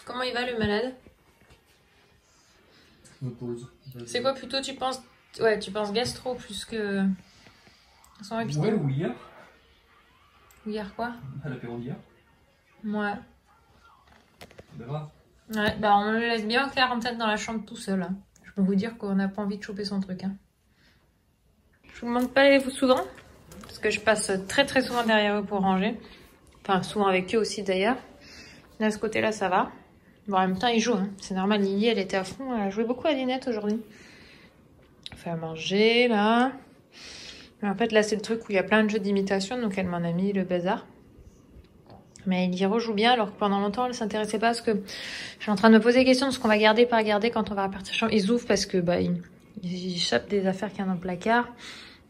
Comment il va le malade? Je me pose. C'est quoi plutôt tu penses? Ouais, tu penses gastro plus que son hôpital? Ouais, ou hier. Ou hier quoi? À l'apéro d'hier. Ouais. C'est grave. Ouais, bah on le laisse bien en quarantaine dans la chambre tout seul. Hein. Je peux vous dire qu'on n'a pas envie de choper son truc. Hein. Je vous demande pas les souvent, parce que je passe très souvent derrière eux pour ranger. Enfin, souvent avec eux aussi d'ailleurs. Là, ce côté-là, ça va. Bon, en même temps, ils jouent. Hein. C'est normal, Lily, elle était à fond. Elle a joué beaucoup à Dinette aujourd'hui. Elle fait à manger, là. Mais en fait, là, c'est le truc où il y a plein de jeux d'imitation, donc elle m'en a mis le bazar. Mais il y rejoue bien, alors que pendant longtemps, elle s'intéressait pas, parce que je suis en train de me poser des questions de ce qu'on va garder, pas garder quand on va repartir chambre. Ils ouvrent parce que, bah, ils chopent des affaires qu'il y a dans le placard.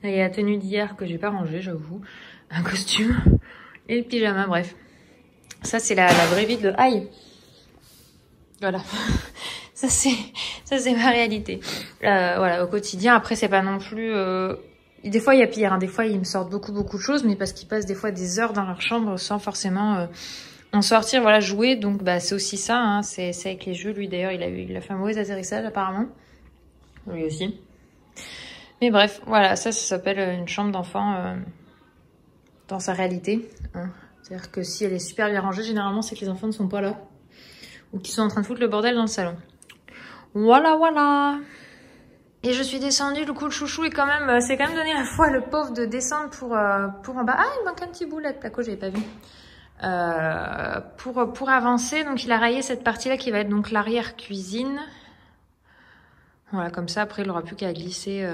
Là, il y a la tenue d'hier que j'ai pas rangée, j'avoue. Un costume. Et le pyjama, bref. Ça, c'est la vraie vie de... Aïe! Voilà. Ça, c'est ma réalité. Voilà, au quotidien. Après, c'est pas non plus... Des fois, il y a pire. Hein. Des fois, ils me sortent beaucoup de choses, mais parce qu'ils passent des fois des heures dans leur chambre sans forcément en sortir, voilà, jouer. Donc, bah, c'est aussi ça. Hein. C'est avec les jeux. Lui, d'ailleurs, il a fait un mauvais atterrissage, apparemment. Lui aussi. Mais bref, voilà, ça s'appelle une chambre d'enfant dans sa réalité. Hein. C'est-à-dire que si elle est super bien rangée, généralement, c'est que les enfants ne sont pas là. Ou qu'ils sont en train de foutre le bordel dans le salon. Voilà. Et je suis descendue, du coup le chouchou est quand même, c'est quand même donné la foi le pauvre de descendre pour en bas. Ah, il manque un petit bout là de placo, j'avais pas vu. Pour avancer, donc il a rayé cette partie-là qui va être donc l'arrière cuisine. Voilà, comme ça après il aura plus qu'à glisser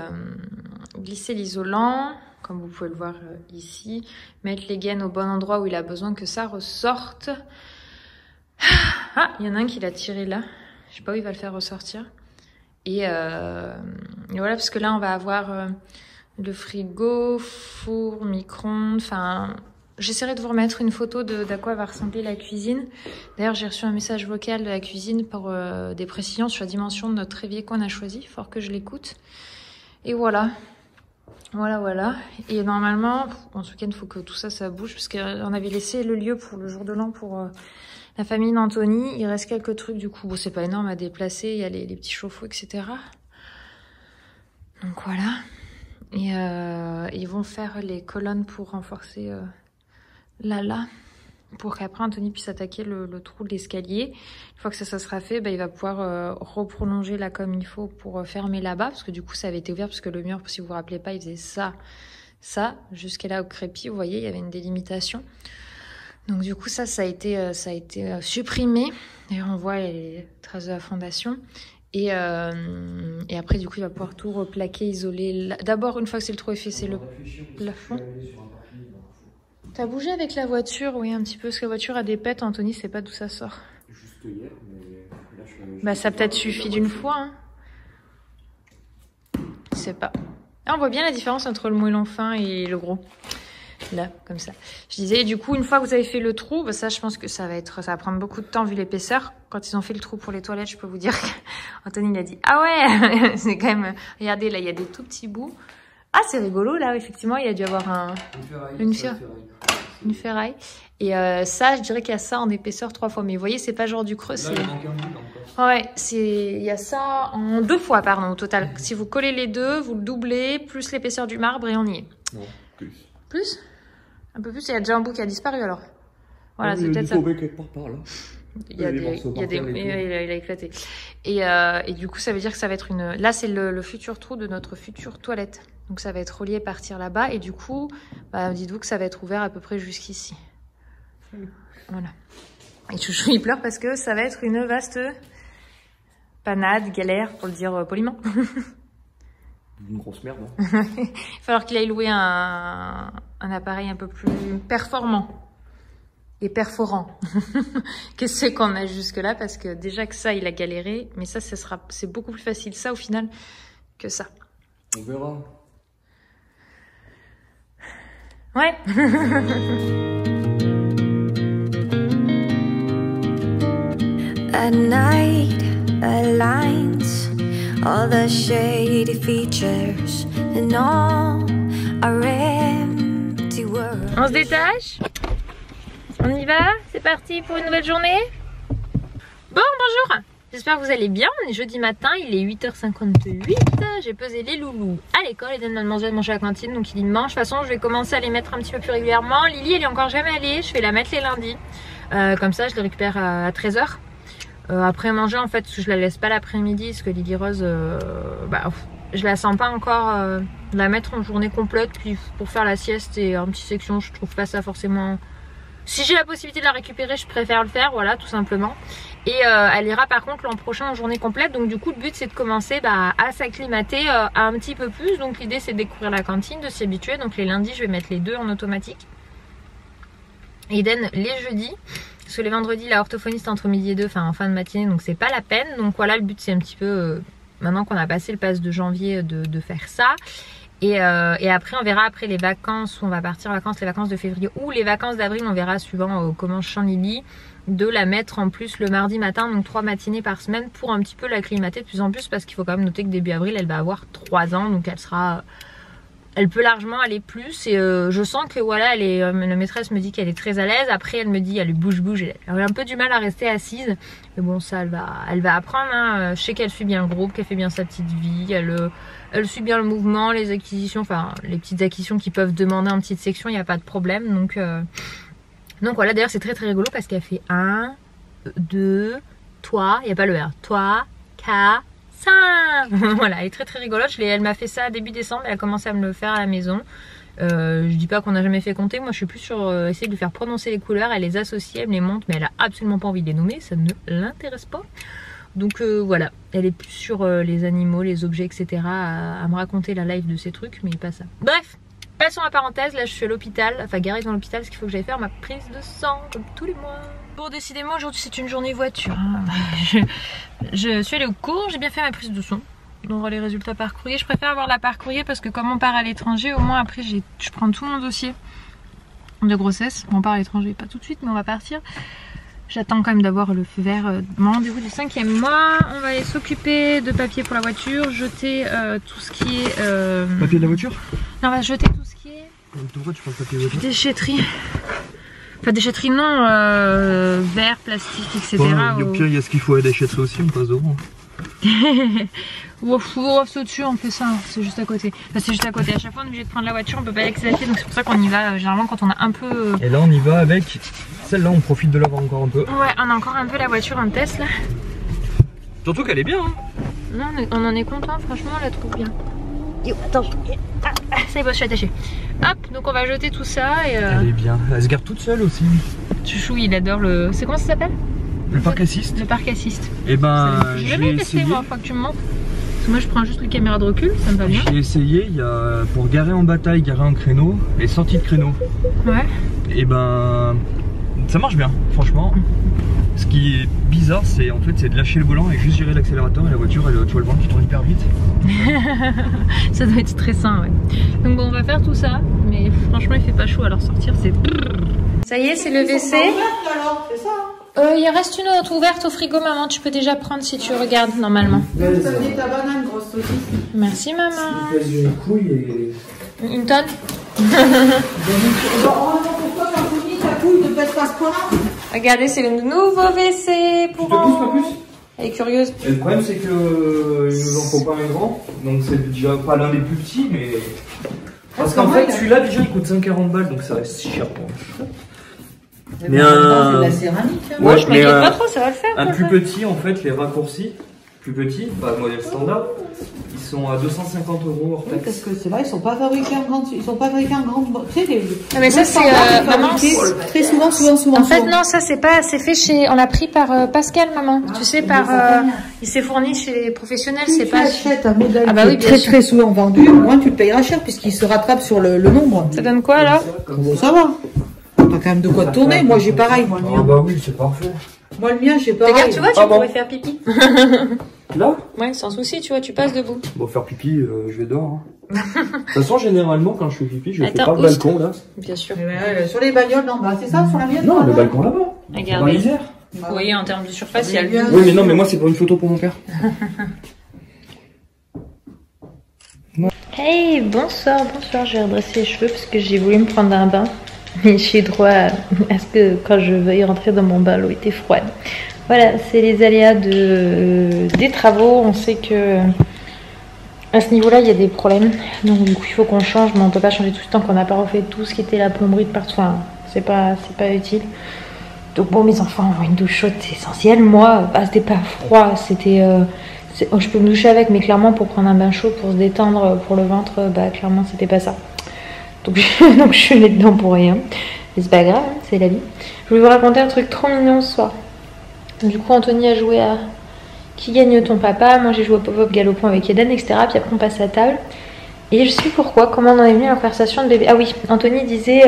l'isolant, comme vous pouvez le voir ici. Mettre les gaines au bon endroit où il a besoin que ça ressorte. Ah, il y en a un qui l'a tiré là. Je sais pas où il va le faire ressortir. Et voilà, parce que là, on va avoir le frigo, four, micro-ondes. Enfin, j'essaierai de vous remettre une photo d'à quoi va ressembler la cuisine. D'ailleurs, j'ai reçu un message vocal de la cuisine pour des précisions sur la dimension de notre évier qu'on a choisi. Il faut que je l'écoute. Et voilà. Voilà. Et normalement, en tout cas, il faut que tout ça bouge. Parce qu'on avait laissé le lieu pour le jour de l'an pour... la famille d'Anthony, il reste quelques trucs du coup. Bon, c'est pas énorme à déplacer, il y a les petits chauffe-eau, etc. Donc voilà. Et ils vont faire les colonnes pour renforcer là, pour qu'après Anthony puisse attaquer le trou de l'escalier. Une fois que ça sera fait, bah, il va pouvoir reprolonger là comme il faut pour fermer là-bas. Parce que du coup, ça avait été ouvert, parce que le mur, si vous vous rappelez pas, il faisait ça, jusqu'à là au crépi. Vous voyez, il y avait une délimitation. Donc du coup, ça a été supprimé. D'ailleurs, on voit les traces de la fondation. Et après, du coup, il va pouvoir tout replaquer, isoler. D'abord, une fois que c'est le trou est fait, c'est le plafond. T'as bougé avec la voiture, oui, un petit peu. Parce que la voiture a des pètes, Anthony, sait pas d'où ça sort. Juste hier, mais là, je suis allé. Bah, ça peut-être suffit d'une fois. Hein. Je sais pas. Ah, on voit bien la différence entre le moellon fin et le gros. Là, comme ça. Je disais, du coup, une fois que vous avez fait le trou, bah ça, je pense que ça va prendre beaucoup de temps vu l'épaisseur. Quand ils ont fait le trou pour les toilettes, je peux vous dire qu'Anthony, il a dit, ah ouais, c'est quand même, regardez, là, il y a des tout petits bouts. Ah, c'est rigolo, là, effectivement, il a dû avoir une ferraille. Et ça, je dirais qu'il y a ça en épaisseur 3 fois. Mais vous voyez, c'est pas genre du creux, c'est... Ouais, il y a ça en 2 fois, pardon, au total. Si vous collez les deux, vous le doublez, plus l'épaisseur du marbre et on y est. Non, plus. Plus? Un peu plus, il y a déjà un bout qui a disparu alors. Voilà, Ah, c'est peut-être ça. Quelque part par là. Il a éclaté. Et du coup, ça veut dire que ça va être une... Là, c'est le futur trou de notre future toilette. Donc, ça va être relié, partir là-bas. Et du coup, bah, dites-vous que ça va être ouvert à peu près jusqu'ici. Voilà. Et Chouchou, il pleure parce que ça va être une vaste panade, galère, pour le dire poliment. Une grosse merde. Hein. Il va falloir qu'il aille louer un appareil un peu plus performant et perforant que ce qu'on a jusque-là, parce que déjà que ça, il a galéré, mais ça, c'est beaucoup plus facile, ça, au final, que ça. On verra. Ouais. At night, aligns all the shady features and all our empty words. On se détache? On y va? C'est parti pour une nouvelle journée? Bonjour, j'espère que vous allez bien. On est jeudi matin, il est 8h58. J'ai pesé les loulous à l'école. Eden m'a demandé de manger à la cantine, donc il mange. De toute façon, je vais commencer à les mettre un petit peu plus régulièrement. Lily, elle est encore jamais allée. Je vais la mettre les lundis. Comme ça, je les récupère à 13h. Après manger, en fait, je la laisse pas l'après-midi parce que Lily Rose, je la sens pas encore la mettre en journée complète. Puis pour faire la sieste et un petit section, je trouve pas ça forcément. Si j'ai la possibilité de la récupérer, je préfère le faire, voilà, tout simplement. Et elle ira par contre l'an prochain en journée complète. Donc du coup, le but c'est de commencer à s'acclimater un petit peu plus. Donc l'idée c'est de découvrir la cantine, de s'y habituer. Donc les lundis, je vais mettre les deux en automatique. Eden les jeudis. Parce que les vendredis, la orthophoniste entre midi et 2, enfin en fin de matinée, donc c'est pas la peine. Donc voilà, le but c'est un petit peu, maintenant qu'on a passé le pass de janvier, de faire ça. Et après on verra après les vacances, on va partir en vacances, les vacances de février ou les vacances d'avril, on verra suivant comment je sens Lily, de la mettre en plus le mardi matin, donc 3 matinées par semaine pour un petit peu l'acclimater de plus en plus, parce qu'il faut quand même noter que début avril elle va avoir 3 ans, donc elle peut largement aller plus. Et je sens que voilà, la maîtresse me dit qu'elle est très à l'aise. Après elle me dit elle bouge, elle a un peu du mal à rester assise, mais bon ça elle va apprendre, hein. Je sais qu'elle suit bien le groupe, qu'elle fait bien sa petite vie, elle suit bien le mouvement, les acquisitions, enfin les petites acquisitions qui peuvent demander en petite section, il n'y a pas de problème. Donc voilà, d'ailleurs c'est très rigolo parce qu'elle fait 1, 2, toi, il n'y a pas le R, toi, 4, 5. Voilà, elle est très rigolote. Elle m'a fait ça début décembre, elle a commencé à me le faire à la maison. Je dis pas qu'on n'a jamais fait compter, moi je suis plus sur essayer de lui faire prononcer les couleurs, elle les associe, elle me les montre, mais elle a absolument pas envie de les nommer, ça ne l'intéresse pas. Donc voilà, elle est plus sur les animaux, les objets, etc. à me raconter la life de ces trucs, mais pas ça. Bref, passons à la parenthèse. Là je suis à l'hôpital, enfin garée dans l'hôpital, parce qu'il faut que j'aille faire ma prise de sang comme tous les mois. Bon, décidément aujourd'hui c'est une journée voiture, hein. Je suis allée au cours, j'ai bien fait ma prise de sang. On aura les résultats par courrier. Je préfère avoir la par courrier parce que comme on part à l'étranger, au moins après je prends tout mon dossier de grossesse. On part à l'étranger, pas tout de suite, mais on va partir. J'attends quand même d'avoir le feu vert de mon rendez-vous du 5e mois. On va aller s'occuper de papier pour la voiture, jeter tout ce qui est... Papier de la voiture? Non, on va jeter tout ce qui est... Pourquoi tu prends le papier de voiture? Déchetterie. Enfin déchetterie non, verre, plastique, etc. Au pire il y a ce qu'il faut à la déchetterie aussi, on passe devant. C'est au-dessus, on fait ça, c'est juste à côté. Enfin, c'est juste à côté, à chaque fois on est obligé de prendre la voiture, on peut pas y accéder, donc c'est pour ça qu'on y va généralement quand on a un peu... Et là on y va avec celle-là, on profite de l'avoir encore un peu. Ouais, on a encore un peu la voiture en test là. Surtout qu'elle est bien, hein. Non, on en est content, franchement on la trouve bien. Yo, attends, ça y va, je suis attachée. Hop, donc on va jeter tout ça et... Elle est bien, elle se garde toute seule aussi. Chouchou, il adore le... C'est comment ça s'appelle? Le parc assist. Le parc assist. Et ben, j'ai jamais testé moi, faut que tu me montres. Parce que moi je prends juste les caméras de recul, ça me va bien. J'ai essayé, il y a pour garer en bataille, garer en créneau et sortie de créneau. Ouais. Et ben, ça marche bien, franchement. Ce qui est bizarre, c'est en fait c'est de lâcher le volant et juste gérer l'accélérateur et la voiture, tu vois le vent qui tourne hyper vite. Ça doit être stressant, ouais. Donc bon, on va faire tout ça, mais franchement il fait pas chaud, alors sortir c'est... Ça y est, c'est le WC. Il reste une autre ouverte au frigo, maman. Tu peux déjà prendre si tu regardes normalement. Ta banane, grosse saucisse. Merci, maman. Il pèse une couille et... Une tonne. Pourquoi quand tu dis ta couille ne pèse pas ce point-là? Regardez, c'est le nouveau WC pour... Tu te pousses pas plus? Elle est curieuse. Et le problème, c'est que il nous en faut pas un grand. Donc c'est déjà pas l'un des plus petits, mais... Parce qu'en fait, celui-là, déjà, il coûte 140 balles, donc ça reste cher pour moi. Mais c'est de la céramique. Hein. Ouais, je m'inquiète pas trop, ça va le faire. Un plus petit, en fait, les raccourcis, plus petits, pas le modèle standard, ils sont à 250 € hors taxe. Oui, parce que c'est vrai, ils sont pas fabriqués en grande. Ils sont pas fabriqués en grande. Tu sais, mais ça, c'est maman. Très souvent. En fait, non, ça, c'est pas. C'est fait chez. On l'a pris par Pascal, maman. Tu sais, par. Il s'est fourni chez les professionnels, c'est pas. Si tu achètes un modèle très souvent vendu, au moins tu le payeras cher puisqu'il se rattrape sur le nombre. Ça donne quoi alors? Bon, ça va. T'as quand même de quoi tourner. Moi, j'ai pareil. Moi, le mien. Ah bah oui, c'est parfait. Moi, le mien, j'ai pareil. Regarde, tu vois, tu pourrais faire pipi. Là? Ouais, sans souci, tu vois, tu passes debout. Bon, faire pipi, je vais dehors. Hein. De toute façon, généralement, quand je fais pipi, je fais pas le balcon, là. Bien sûr. Sur les bagnoles d'en bas, c'est ça, sur la mienne? Non, le balcon là-bas. Regardez. Dans l'Isère. Vous voyez, en termes de surface, il y a le... Oui, mais non, mais moi, c'est pour une photo pour mon père. Hey, bonsoir. J'ai redressé les cheveux parce que j'ai voulu me prendre un bain. Mais j'ai droit à ce que quand je veuille rentrer dans mon bain, l'eau était froide. Voilà, c'est les aléas des travaux. On sait que à ce niveau-là, il y a des problèmes. Donc du coup, il faut qu'on change, mais on peut pas changer tout le temps qu'on n'a pas refait tout ce qui était la plomberie de partout. Enfin, c'est pas utile. Donc bon, mes enfants ont une douche chaude, c'est essentiel. Moi, bah, c'était pas froid, c'était... je peux me doucher avec, mais clairement, pour prendre un bain chaud, pour se détendre, pour le ventre, bah clairement, c'était pas ça. Donc, donc je suis née dedans pour rien. Mais c'est pas grave, hein, c'est la vie. Je voulais vous raconter un truc trop mignon ce soir. Du coup, Anthony a joué à Qui gagne ton papa. Moi, j'ai joué au Pop-Up Galopon avec Eden, etc. Puis après, on passe à table. Et je sais pourquoi, comment on en est venu à la conversation de bébé. Ah oui, Anthony disait...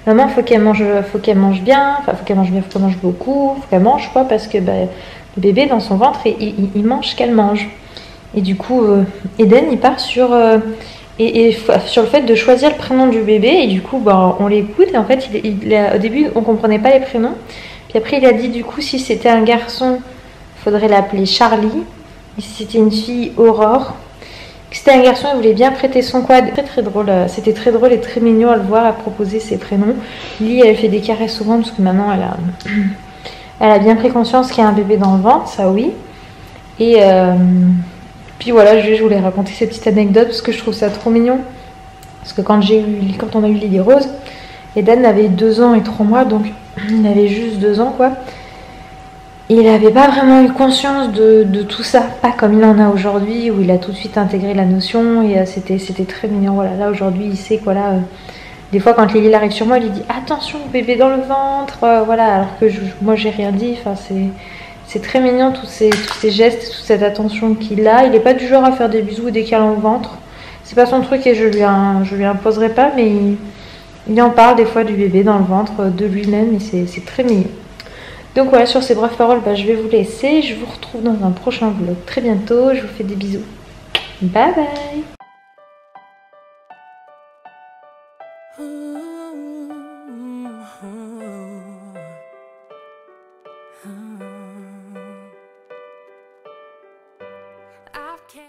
Maman, faut qu'elle mange bien, enfin, faut qu'elle mange beaucoup, faut qu'elle mange quoi, parce que bah, le bébé dans son ventre, il mange ce qu'elle mange. Et du coup, Eden, il part sur sur le fait de choisir le prénom du bébé, et du coup, bah, on l'écoute, et en fait, au début, on comprenait pas les prénoms. Puis après, il a dit, du coup, si c'était un garçon, il faudrait l'appeler Charlie, et si c'était une fille, Aurore. C'était un garçon, il voulait bien prêter son quad. Très drôle, c'était très drôle et très mignon à le voir, à proposer ses prénoms. Lily, elle fait des caresses souvent parce que maintenant elle a bien pris conscience qu'il y a un bébé dans le ventre, ça oui. Et puis voilà, je voulais raconter cette petite anecdote parce que je trouve ça trop mignon. Parce que quand on a eu Lily Rose, Eden avait 2 ans et 3 mois, donc il avait juste 2 ans quoi. Il n'avait pas vraiment eu conscience de tout ça, pas comme il en a aujourd'hui, où il a tout de suite intégré la notion, et c'était très mignon. Voilà, là aujourd'hui, il sait quoi là. Des fois, quand Lily arrive sur moi, il lui dit attention, bébé dans le ventre, voilà, alors que moi j'ai rien dit. Enfin, c'est très mignon tous ces gestes, toute cette attention qu'il a. Il n'est pas du genre à faire des bisous ou des câlins au ventre. C'est pas son truc et je lui imposerai pas, mais il en parle des fois du bébé dans le ventre, de lui-même, et c'est très mignon. Donc voilà, sur ces brèves paroles, bah, je vais vous laisser. Je vous retrouve dans un prochain vlog très bientôt. Je vous fais des bisous. Bye bye.